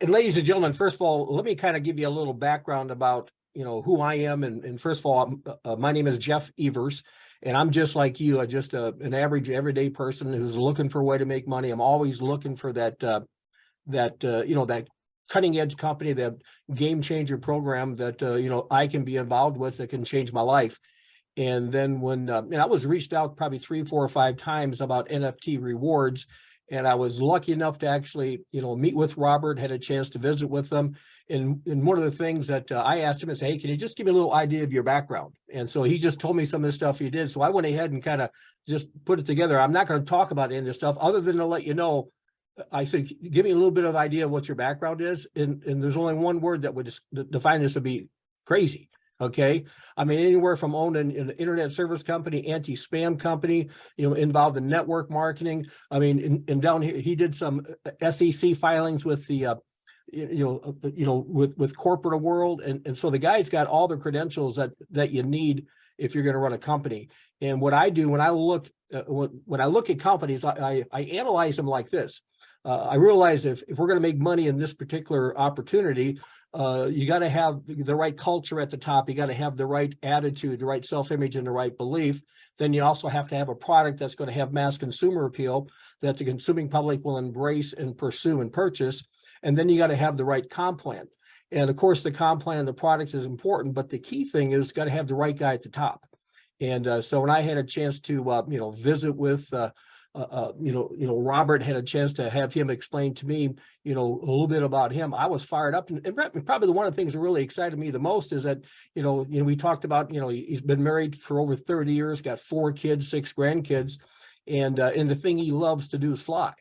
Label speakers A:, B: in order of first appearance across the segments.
A: And ladies and gentlemen, first of all, let me kind of give you a little background about, who I am. And first of all, my name is Jeff Evers, and I'm just like you, just an average everyday person who's looking for a way to make money. I'm always looking for that cutting edge company, that game changer program that, I can be involved with that can change my life. And then when and I was reached out probably 3, 4, or 5 times about NFT rewards, and I was lucky enough to actually, meet with Robert, had a chance to visit with them. And one of the things that I asked him is, hey, can you just give me a little idea of your background? And so he just told me some of the stuff he did. So I went ahead and kind of just put it together. I'm not going to talk about any of this stuff other than to let you know. I said, give me a little bit of idea of what your background is. And there's only one word that would define this, would be crazy. Okay. I mean, anywhere from owning an internet service company, anti-spam company, involved in network marketing. I mean, and down here, he did some SEC filings with the, with corporate world. And so the guy's got all the credentials that you need if you're going to run a company. And what I do when I look at companies, I analyze them like this. I realize if we're going to make money in this particular opportunity, you got to have the right culture at the top. You got to have the right attitude, the right self-image, and the right belief. Then you also have to have a product that's going to have mass consumer appeal that the consuming public will embrace and pursue and purchase. And then you got to have the right comp plan. And of course, the comp plan and the product is important, but the key thing is got to have the right guy at the top. And so when I had a chance to visit with Robert, had a chance to have him explain to me, a little bit about him, I was fired up. And probably one of the things that really excited me the most is that, we talked about, he's been married for over 30 years, got 4 kids, 6 grandkids. And the thing he loves to do is fly.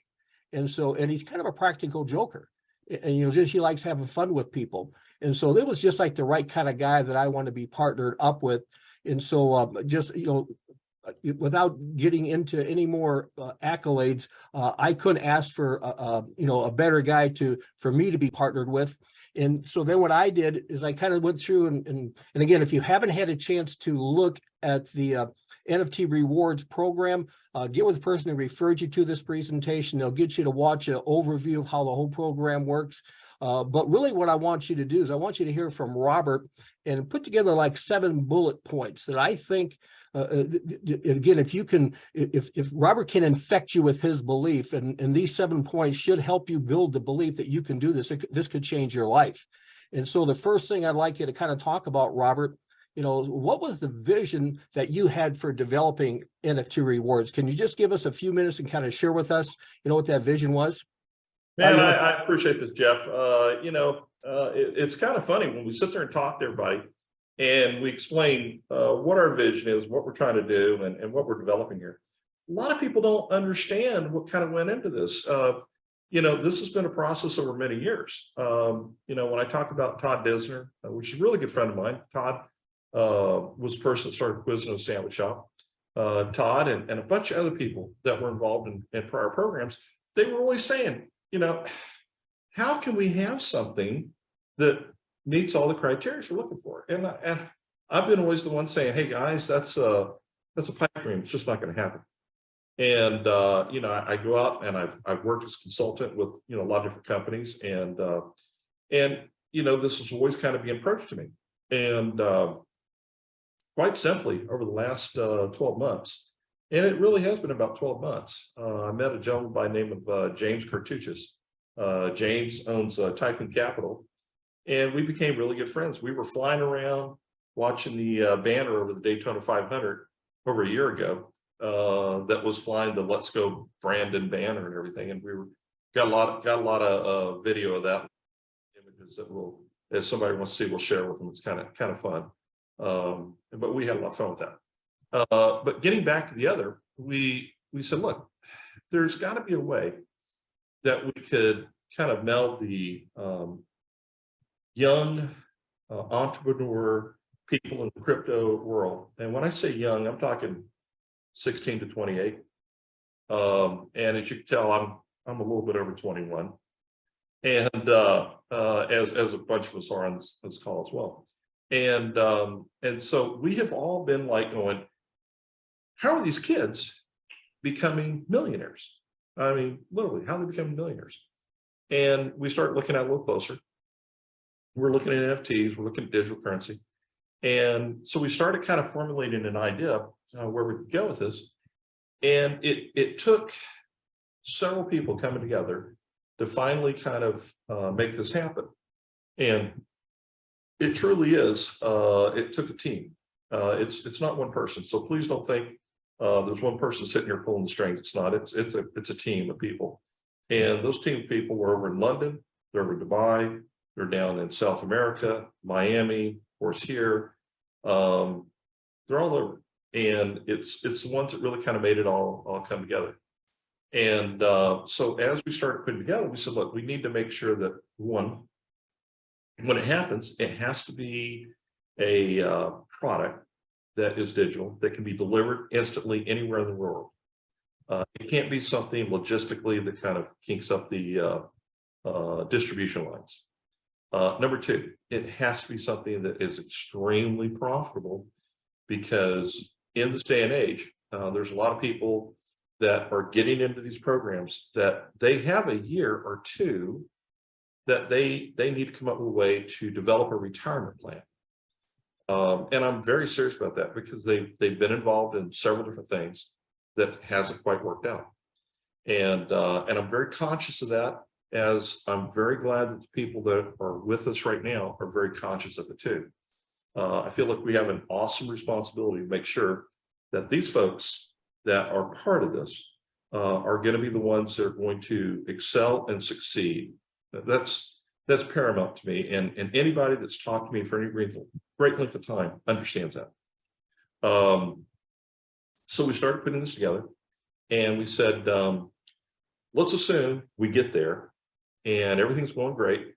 A: And he's kind of a practical joker. And, just he likes having fun with people. And so it was just like the right kind of guy that I want to be partnered up with. And so without getting into any more accolades, I couldn't ask for a better guy for me to be partnered with. And so then what I did is I kind of went through and again, if you haven't had a chance to look at the NFT Rewards program, get with the person who referred you to this presentation. They'll get you to watch an overview of how the whole program works. But really what I want you to do is I want you to hear from Robert and put together like 7 bullet points that I think, again, if Robert can infect you with his belief, and these 7 points should help you build the belief that you can do this, this could change your life. And so the first thing I'd like you to kind of talk about, Robert, what was the vision that you had for developing NFT Rewards? Can you just give us a few minutes and kind of share with us, what that vision was?
B: Man, I appreciate this, Jeff. It's kind of funny when we sit there and talk to everybody and we explain what our vision is, what we're trying to do, and what we're developing here. A lot of people don't understand what kind of went into this. This has been a process over many years. When I talk about Todd Disner, which is a really good friend of mine, Todd was the person that started Quiznos Sandwich Shop. Todd and a bunch of other people that were involved in prior programs, they were always saying, how can we have something that meets all the criteria we're looking for? And I've been always the one saying, hey guys, that's a pipe dream. It's just not going to happen. And I go out and I've worked as a consultant with a lot of different companies, and this was always kind of being approached to me. And quite simply, over the last 12 months, and it really has been about 12 months, I met a gentleman by the name of James Cartuchis. James owns Typhoon Capital, and we became really good friends. We were flying around watching the banner over the Daytona 500 over a year ago. That was flying the Let's Go Brandon banner and everything, and got a lot of video of that, images that if somebody wants to see, we'll share with them. It's kind of fun, but we had a lot of fun with that. But getting back to the other, we said, look, there's got to be a way that we could kind of meld the young entrepreneur people in the crypto world. And when I say young, I'm talking 16 to 28. And as you can tell, I'm a little bit over 21. And as a bunch of us are on this call as well. And so we have all been like going, how are these kids becoming millionaires? I mean, literally, how are they becoming millionaires? And we started looking at it a little closer. We're looking at NFTs, we're looking at digital currency. And so we started kind of formulating an idea where we could go with this. And it took several people coming together to finally kind of make this happen. And it truly is, it took a team. It's not one person. So please don't think there's one person sitting here pulling the strings. It's not, it's a team of people. And those team of people were over in London, they're over in Dubai, they're down in South America, Miami, of course here. They're all over. And it's the ones that really kind of made it all come together. And so as we started putting together, we said, look, we need to make sure that one, when it happens, it has to be a product that is digital, that can be delivered instantly anywhere in the world. It can't be something logistically that kind of kinks up the distribution lines. Number two, it has to be something that is extremely profitable, because in this day and age, there's a lot of people that are getting into these programs that they have a year or two that they need to come up with a way to develop a retirement plan. And I'm very serious about that, because they've been involved in several different things that hasn't quite worked out. And I'm very conscious of that, as I'm very glad that the people that are with us right now are very conscious of it too. I feel like we have an awesome responsibility to make sure that these folks that are part of this are going to be the ones that are going to excel and succeed. That's paramount to me, and anybody that's talked to me for any great length of time understands that. So we started putting this together, and we said, let's assume we get there and everything's going great.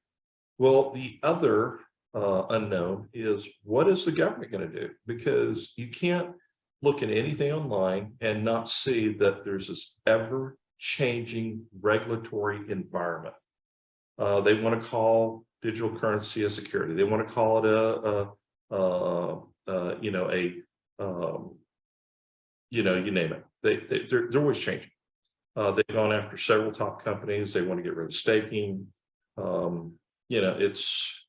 B: Well, the other unknown is, what is the government going to do? Because you can't look at anything online and not see that there's this ever-changing regulatory environment. They want to call digital currency a security. They want to call it you name it. They're always changing. They've gone after several top companies. They want to get rid of staking. It's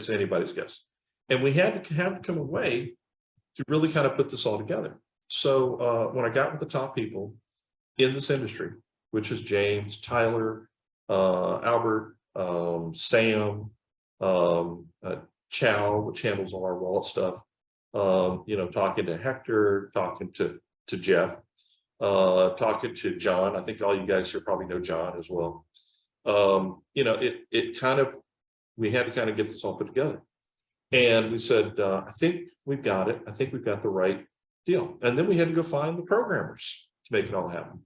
B: anybody's guess. And we had to come a way to really kind of put this all together. So when I got with the top people in this industry, which is James, Tyler, Albert, Sam, Chow, which handles all our wallet stuff, talking to Hector, talking to Jeff, talking to John. I think all you guys here probably know John as well. We had to kind of get this all put together. And we said, I think we've got it. I think we've got the right deal. And then we had to go find the programmers to make it all happen.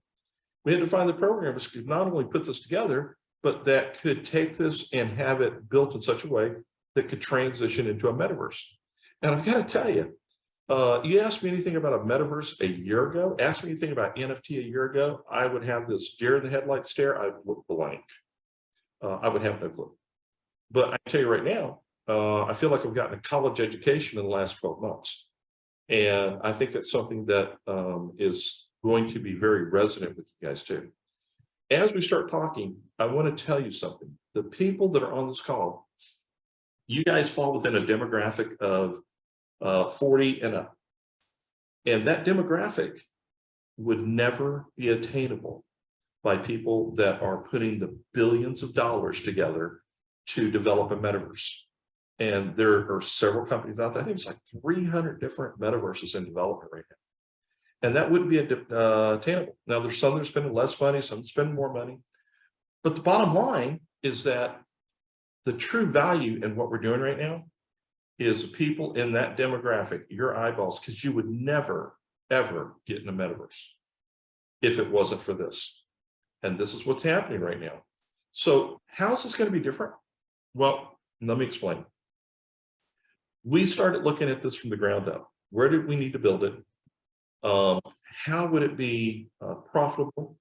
B: We had to find the programmers who could not only put this together, but that could take this and have it built in such a way that could transition into a metaverse. And I've got to tell you, you asked me anything about a metaverse a year ago, asked me anything about NFT a year ago, I would have this deer in the headlight stare. I'd look blank. I would have no clue. But I tell you right now, I feel like I've gotten a college education in the last 12 months. And I think that's something that is going to be very resonant with you guys too. As we start talking, I want to tell you something. The people that are on this call, you guys fall within a demographic of 40 and up. And that demographic would never be attainable by people that are putting the billions of dollars together to develop a metaverse. And there are several companies out there. I think it's like 300 different metaverses in development right now. And that wouldn't be attainable. Now, there's some that are spending less money, some spending more money. But the bottom line is that the true value in what we're doing right now is people in that demographic, your eyeballs, because you would never, ever get in a metaverse if it wasn't for this. And this is what's happening right now. So how's this going to be different? Well, let me explain. We started looking at this from the ground up. Where did we need to build it? How would it be profitable?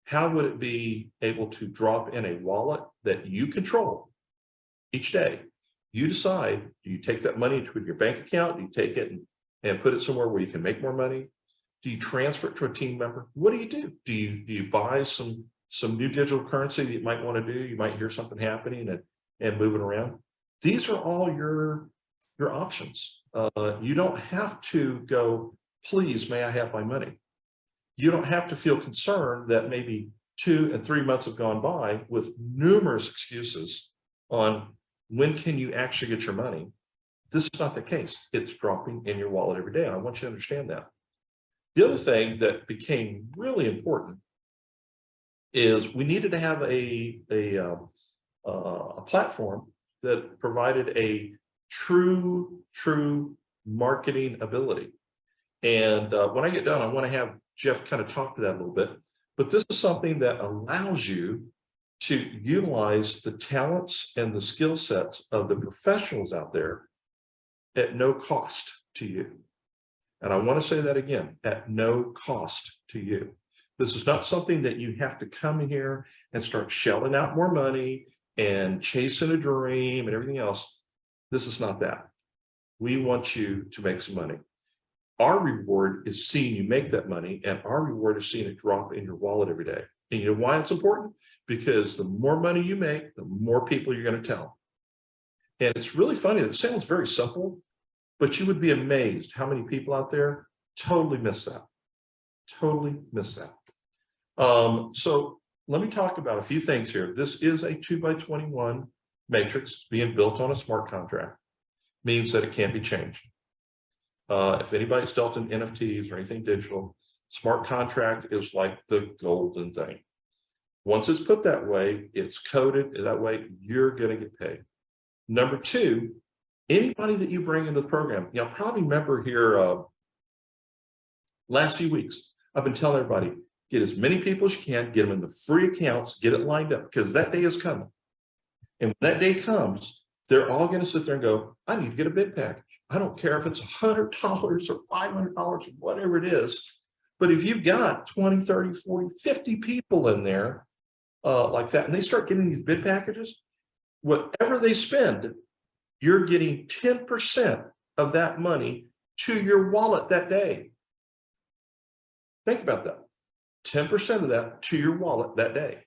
B: How would it be able to drop in a wallet that you control each day? You decide, do you take that money to your bank account? Do you take it and put it somewhere where you can make more money? Do you transfer it to a team member? What do? Do you buy some some new digital currency that you might want to do. You might hear something happening and moving around. These are all your options. You don't have to go, please, may I have my money? You don't have to feel concerned that maybe 2 and 3 months have gone by with numerous excuses on when can you actually get your money. This is not the case. It's dropping in your wallet every day. And I want you to understand that. The other thing that became really important is we needed to have a platform that provided a true marketing ability. And when I get done, I want to have Jeff kind of talk to that a little bit. But this is something that allows you to utilize the talents and the skill sets of the professionals out there at no cost to you. And I want to say that again, at no cost to you. This is not something that you have to come in here and start shelling out more money and chasing a dream and everything else. This is not that. We want you to make some money. Our reward is seeing you make that money, and our reward is seeing it drop in your wallet every day. And you know why it's important? Because the more money you make, the more people you're going to tell. And it's really funny. It sounds very simple, but you would be amazed how many people out there totally miss that. Totally miss that. So let me talk about a few things here. This is a 2x21 matrix being built on a smart contract. Means that it can't be changed. If anybody's dealt in NFTs or anything digital, smart contract is like the golden thing. Once it's put that way, it's coded that way, you're going to get paid. Number two, anybody that you bring into the program, you'll probably remember here last few weeks, I've been telling everybody, get as many people as you can, get them in the free accounts, get it lined up, because that day is coming. And when that day comes, they're all going to sit there and go, I need to get a bid package. I don't care if it's $100 or $500 or whatever it is. But if you've got 20, 30, 40, 50 people in there like that, and they start getting these bid packages, whatever they spend, you're getting 10% of that money to your wallet that day. Think about that. 10% of that to your wallet that day.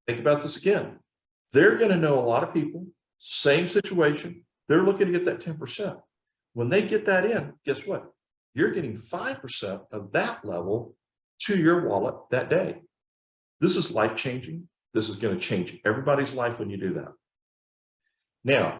B: Think about this again. They're going to know a lot of people, same situation. They're looking to get that 10%. When they get that in, guess what? You're getting 5% of that level to your wallet that day. This is life-changing. This is going to change everybody's life when you do that. Now,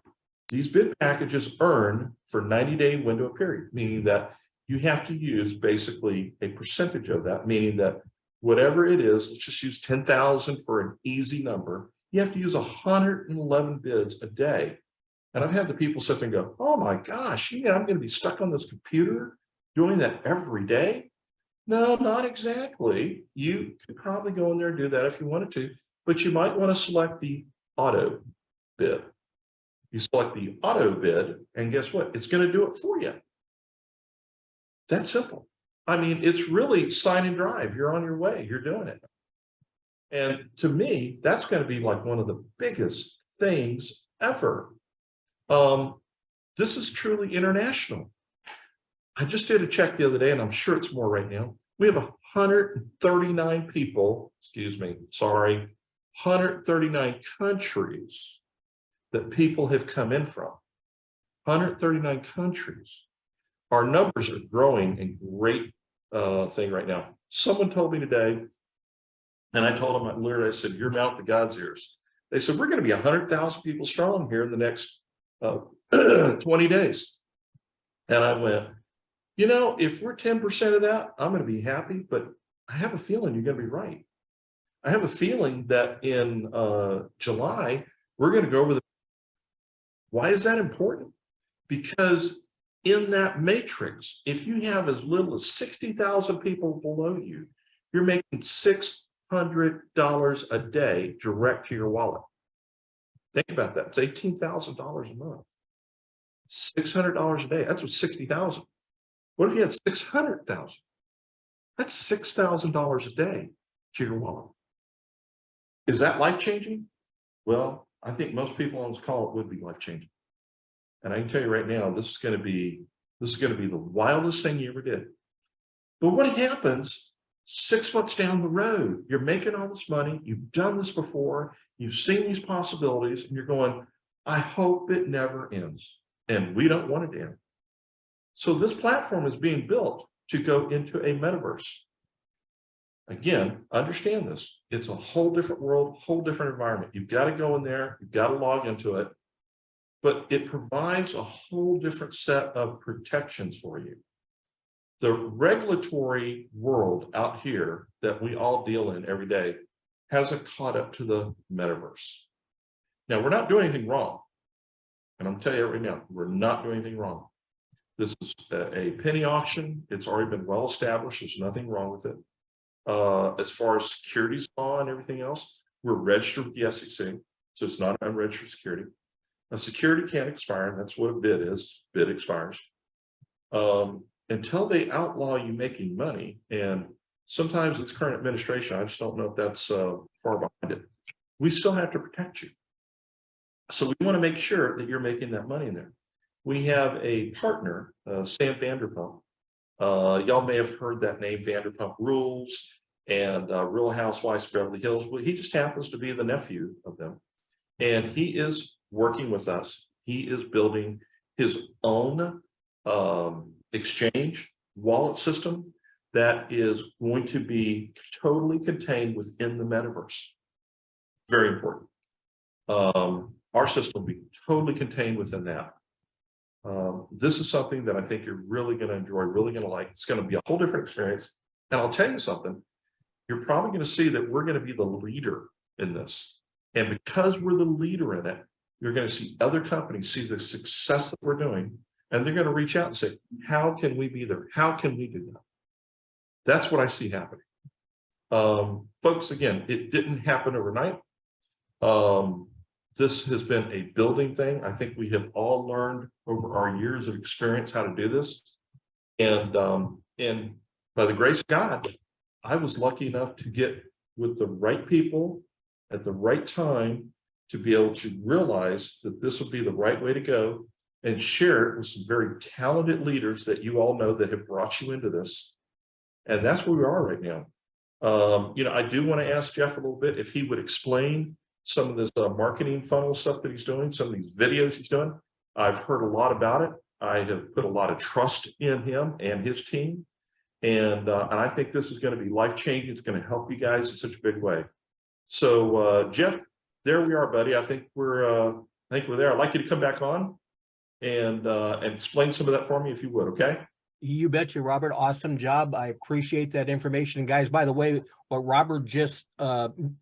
B: these bid packages earn for 90-day window period, meaning that you have to use basically a percentage of that, meaning that whatever it is, let's just use 10,000 for an easy number. You have to use 111 bids a day. And I've had the people sit there and go, oh my gosh, I'm going to be stuck on this computer doing that every day? No, not exactly. You could probably go in there and do that if you wanted to, but you might want to select the auto bid. You select the auto bid, and guess what? It's going to do it for you. That's simple. I mean, it's really sign and drive. You're on your way. You're doing it. And to me, that's going to be like one of the biggest things ever. This is truly international. I just did a check the other day, and I'm sure it's more right now. We have 139 people, 139 countries that people have come in from. 139 countries. Our numbers are growing in great thing right now. Someone told me today, and I told them, literally, I said, your mouth to God's ears. They said, we're going to be 100,000 people strong here in the next 20 days. And I went, if we're 10% of that, I'm going to be happy, but I have a feeling you're going to be right. I have a feeling that in July, we're going to go over the. Why is that important? Because in that matrix, if you have as little as 60,000 people below you, you're making $600 a day direct to your wallet. Think about that. It's $18,000 a month. $600 a day. That's what 60,000. What if you had 600,000? That's $6,000 a day to your wallet. Is that life-changing? Well, I think most people on this call, it would be life-changing. And I can tell you right now, this is going to be the wildest thing you ever did. But what happens 6 months down the road, you're making all this money, you've done this before, you've seen these possibilities, and you're going, I hope it never ends. And we don't want it to end. So this platform is being built to go into a metaverse. Again, understand this. It's a whole different world, whole different environment. You've got to go in there, you've got to log into it, but it provides a whole different set of protections for you. The regulatory world out here that we all deal in every day hasn't caught up to the metaverse. Now, we're not doing anything wrong. And I'm telling you right now, we're not doing anything wrong. This is a penny auction. It's already been well established. There's nothing wrong with it. As far as securities law and everything else, we're registered with the SEC. So it's not unregistered security. A security can't expire, and that's what a bid is. Bid expires. Until they outlaw you making money, and sometimes it's current administration, I just don't know if that's far behind it. We still have to protect you. So we want to make sure that you're making that money in there. We have a partner, Sam Vanderpump. Y'all may have heard that name, Vanderpump Rules and Real Housewives of Beverly Hills. Well, he just happens to be the nephew of them. And he is working with us. He is building his own exchange wallet system that is going to be totally contained within the metaverse. Very important. Our system will be totally contained within that. This is something that I think you're really going to enjoy, really going to like. It's going to be a whole different experience. And I'll tell you something, you're probably going to see that we're going to be the leader in this. And because we're the leader in it, you're going to see other companies see the success that we're doing, and they're going to reach out and say, how can we be there? How can we do that? That's what I see happening. Folks, again, it didn't happen overnight. This has been a building thing. I think we have all learned over our years of experience how to do this. And by the grace of God, I was lucky enough to get with the right people at the right time to be able to realize that this would be the right way to go and share it with some very talented leaders that you all know that have brought you into this. And that's where we are right now. I do want to ask Jeff a little bit if he would explain some of this marketing funnel stuff that he's doing, some of these videos he's doing. I've heard a lot about it. I have put a lot of trust in him and his team. And I think this is going to be life-changing. It's going to help you guys in such a big way. So Jeff, there we are, buddy. I think we're there. I'd like you to come back on and explain some of that for me, if you would, okay?
A: You betcha, Robert. Awesome job. I appreciate that information. And guys, by the way, what Robert just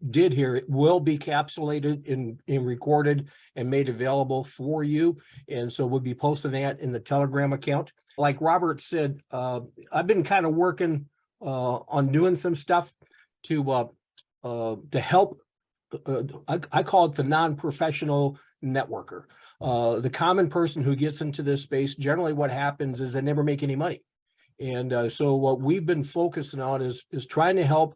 A: did here, it will be capsulated and recorded and made available for you. And so we'll be posting that in the Telegram account. Like Robert said, I've been kind of working on doing some stuff to help. I call it the non-professional networker. The common person who gets into this space, generally what happens is they never make any money. And so what we've been focusing on is trying to help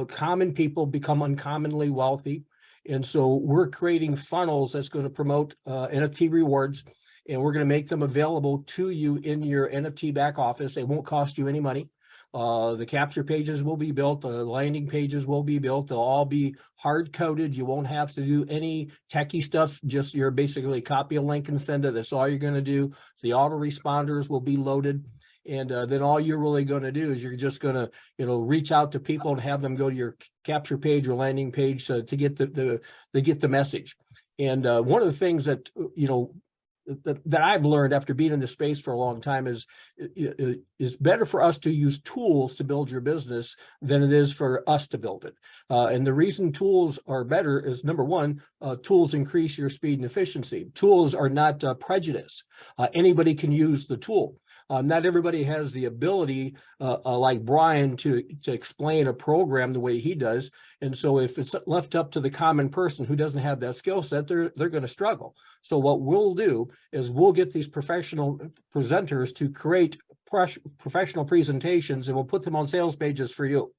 A: common people become uncommonly wealthy. And so we're creating funnels that's going to promote NFT rewards, and we're going to make them available to you in your NFT back office. It won't cost you any money. The capture pages will be built, the landing pages will be built, they'll all be hard-coded. You won't have to do any techie stuff, just you're basically copy a link and send it. That's all you're going to do. The autoresponders will be loaded. And then all you're really going to do is you're just going to, reach out to people and have them go to your capture page or landing page to get the message. And one of the things that, that I've learned after being in the space for a long time is it's better for us to use tools to build your business than it is for us to build it. And the reason tools are better is, number one, tools increase your speed and efficiency. Tools are not prejudice. Anybody can use the tool. Not everybody has the ability, like Brian, to explain a program the way he does. And so if it's left up to the common person who doesn't have that skill set, they're going to struggle. So what we'll do is we'll get these professional presenters to create professional presentations, and we'll put them on sales pages for you.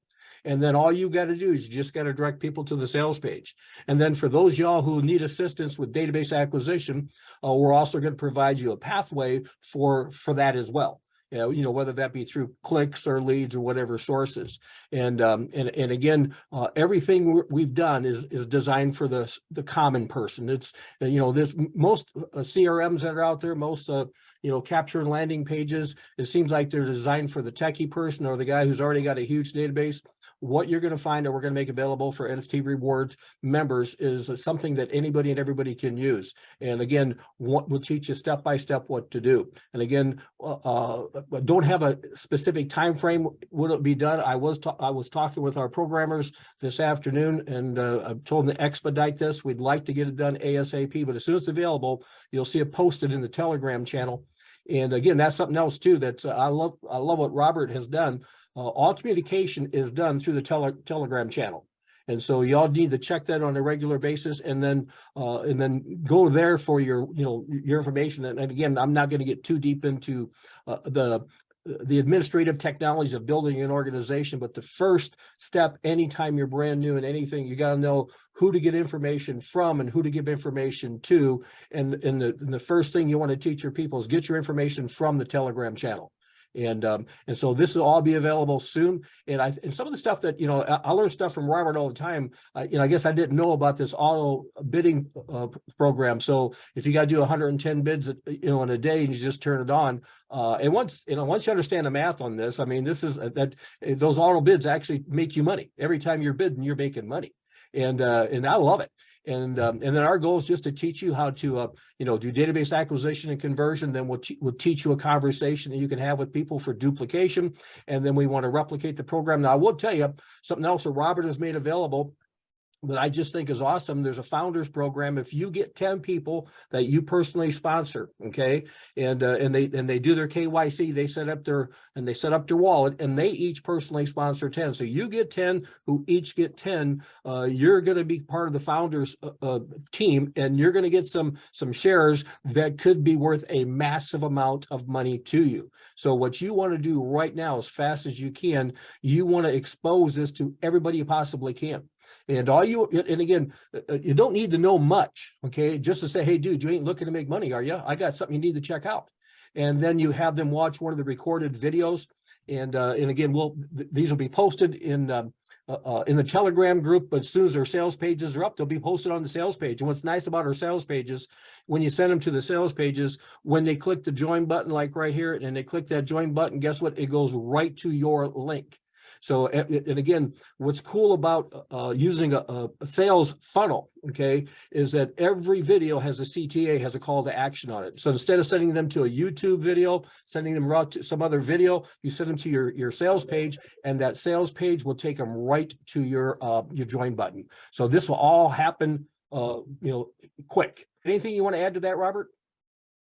A: And then all you got to do is you just got to direct people to the sales page. And then for those y'all who need assistance with database acquisition, we're also going to provide you a pathway for that as well. whether that be through clicks or leads or whatever sources. And again, everything we've done is designed for the common person. It's, this most CRMs that are out there, most capture and landing pages, it seems like they're designed for the techie person or the guy who's already got a huge database. What you're going to find that we're going to make available for NFT Rewards members is something that anybody and everybody can use. And again, we'll teach you step by step what to do. And again, don't have a specific time frame. Will it be done? I was talking with our programmers this afternoon, and I've told them to expedite this. We'd like to get it done ASAP, but as soon as it's available, you'll see it posted in the Telegram channel. And again, that's something else too that I love what Robert has done. All communication is done through the Telegram channel. And so y'all need to check that on a regular basis, and then go there for your information. And again, I'm not going to get too deep into the administrative technologies of building an organization, but the first step, anytime you're brand new in anything, you got to know who to get information from and who to give information to. And the first thing you want to teach your people is get your information from the Telegram channel. And so this will all be available soon. And some of the stuff that, I learn stuff from Robert all the time. I guess I didn't know about this auto bidding program. So if you got to do 110 bids, in a day, and you just turn it on. And once you understand the math on this, I mean, this is that those auto bids actually make you money. Every time you're bidding, you're making money. And I love it. And then our goal is just to teach you how to, do database acquisition and conversion. Then we'll teach you a conversation that you can have with people for duplication. And then we want to replicate the program. Now, I will tell you something else that Robert has made available that I just think is awesome. There's a founders program. If you get 10 people that you personally sponsor, okay, and they do their KYC, they set up their wallet, and they each personally sponsor 10. So you get 10 who each get 10. You're going to be part of the founders team, and you're going to get some shares that could be worth a massive amount of money to you. So what you want to do right now, as fast as you can, you want to expose this to everybody you possibly can. And again, you don't need to know much, okay? Just to say, hey, dude, you ain't looking to make money, are you? I got something you need to check out. And then you have them watch one of the recorded videos. And again, these will be posted in the Telegram group, but as soon as their sales pages are up, they'll be posted on the sales page. And what's nice about our sales pages, when you send them to the sales pages, when they click the join button, like right here, and they click that join button, guess what? It goes right to your link. So, and again, what's cool about using a sales funnel, okay, is that every video has a CTA, has a call to action on it. So instead of sending them to a YouTube video, sending them right to some other video, you send them to your sales page, and that sales page will take them right to your join button. So this will all happen, quick. Anything you want to add to that, Robert?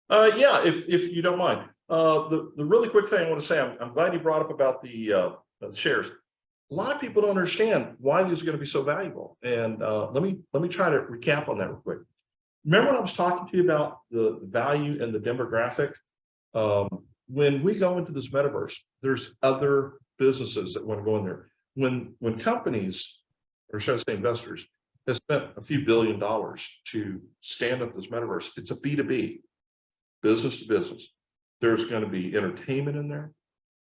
B: Yeah, if you don't mind. The really quick thing I want to say, I'm glad you brought up about the shares. A lot of people don't understand why these are going to be so valuable. And let me try to recap on that real quick. Remember when I was talking to you about the value and the demographic? When we go into this metaverse, there's other businesses that want to go in there. When companies, or should I say investors, have spent a few $1 billion to stand up this metaverse, it's a B2B, business to business. There's going to be entertainment in there.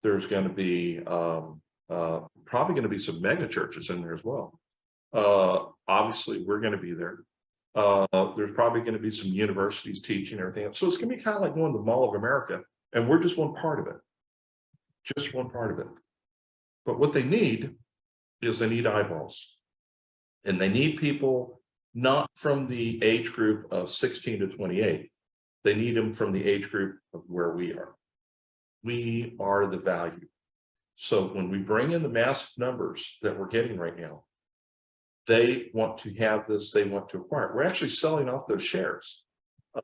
B: There's going to be probably going to be some mega churches in there as well. Obviously, we're going to be there. There's probably going to be some universities teaching everything else. So it's going to be kind of like going to the Mall of America, and we're just one part of it. Just one part of it. But what they need is they need eyeballs. And they need people not from the age group of 16 to 28. They need them from the age group of where we are. We are the value. So when we bring in the massive numbers that we're getting right now, they want to have this, they want to acquire it. We're actually selling off those shares.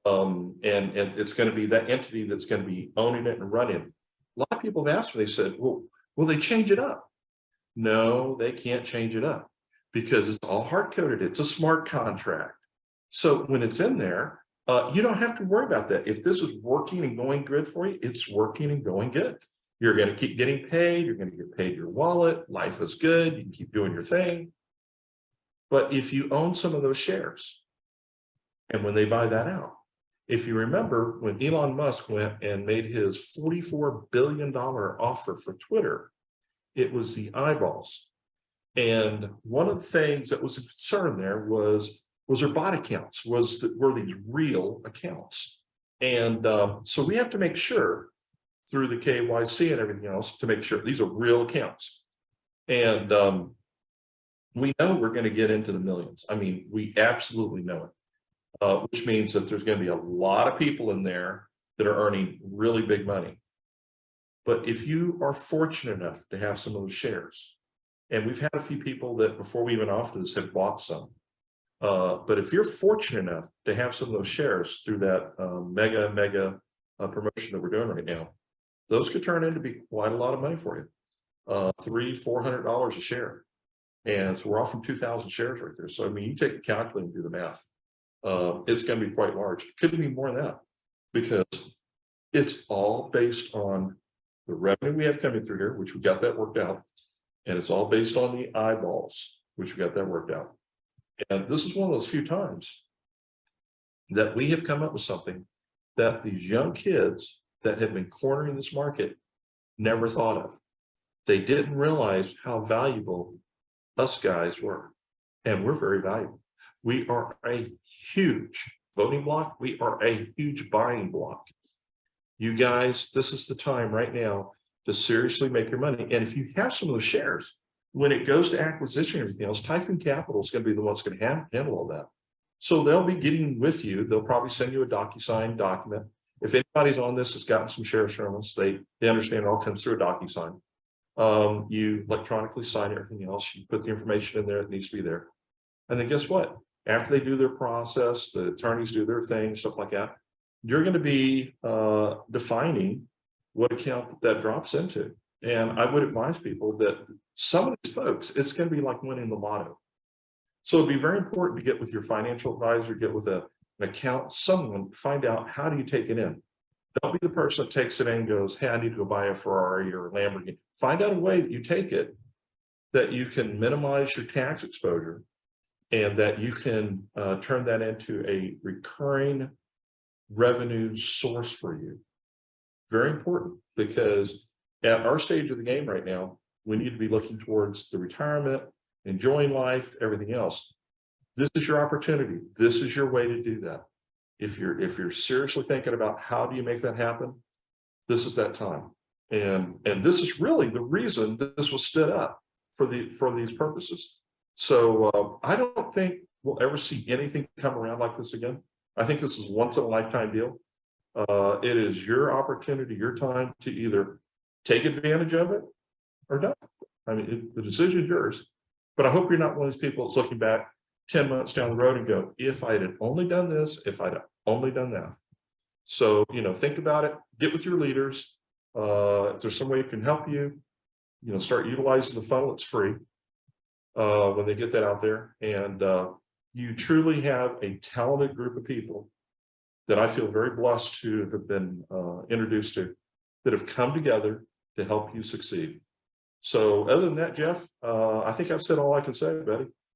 B: And it's going to be that entity that's going to be owning it and running it. A lot of people have asked me, they said, well, will they change it up? No, they can't change it up because it's all hard-coded. It's a smart contract. So when it's in there, you don't have to worry about that. If this is working and going good for you, it's working and going good. You're going to keep getting paid. You're going to get paid your wallet. Life is good. You can keep doing your thing. But if you own some of those shares, and when they buy that out, If you remember, when Elon Musk went and made his $44 billion offer for Twitter, it was the eyeballs. And one of the things that was a concern there was there bot accounts? Were these real accounts? And so we have to make sure through the KYC and everything else to make sure these are real accounts. And we know we're going to get into the millions. I mean, we absolutely know it, which means that there's going to be a lot of people in there that are earning really big money. But if you are fortunate enough to have some of those shares, and we've had a few people that before we even offered this have bought some, but if you're fortunate enough to have some of those shares through that mega promotion that we're doing right now, those could turn into be quite a lot of money for you, $300-400 a share. And so we're offering 2,000 shares right there. So I mean, you take a calculator and do the math. It's going to be quite large. It could be more than that because it's all based on the revenue we have coming through here, which we got that worked out. And it's all based on the eyeballs, which we got that worked out. And this is one of those few times that we have come up with something that these young kids that have been cornering this market never thought of. They didn't realize how valuable us guys were. And we're very valuable. We are a huge voting block. We are a huge buying block. You guys, this is the time right now to seriously make your money. And if you have some of those shares, when it goes to acquisition and everything else, Typhoon Capital is going to be the one that's going to handle all that. So they'll be getting with you. They'll probably send you a DocuSign document. If anybody's on this has gotten some shares from us, they understand it all comes through a DocuSign. You electronically sign everything else. You put the information in there that needs to be there. And then guess what? After they do their process, the attorneys do their thing, stuff like that, you're going to be defining what account that drops into. And I would advise people that some of these folks, it's going to be like winning the lotto. So it'd be very important to get with your financial advisor, get with an account, someone, find out how do you take it in. Don't be the person that takes it in and goes, hey, I need to go buy a Ferrari or a Lamborghini. Find out a way that you take it, that you can minimize your tax exposure and that you can turn that into a recurring revenue source for you. Very important, because at our stage of the game right now, we need to be looking towards the retirement, enjoying life, everything else. This is your opportunity. This is your way to do that. If you're seriously thinking about how do you make that happen, this is that time. And this is really the reason that this was stood up for these purposes. So I don't think we'll ever see anything come around like this again. I think this is once in a lifetime deal. It is your opportunity, your time to either take advantage of it or not. I mean, the decision is yours. But I hope you're not one of those people that's looking back 10 months down the road and go, if I had only done this, if I'd only done that. So, think about it, get with your leaders. If there's some way it can help you, start utilizing the funnel. It's free when they get that out there. And you truly have a talented group of people that I feel very blessed to have been introduced to, that have come together to help you succeed. So other than that, Jeff, I think I've said all I can say, buddy.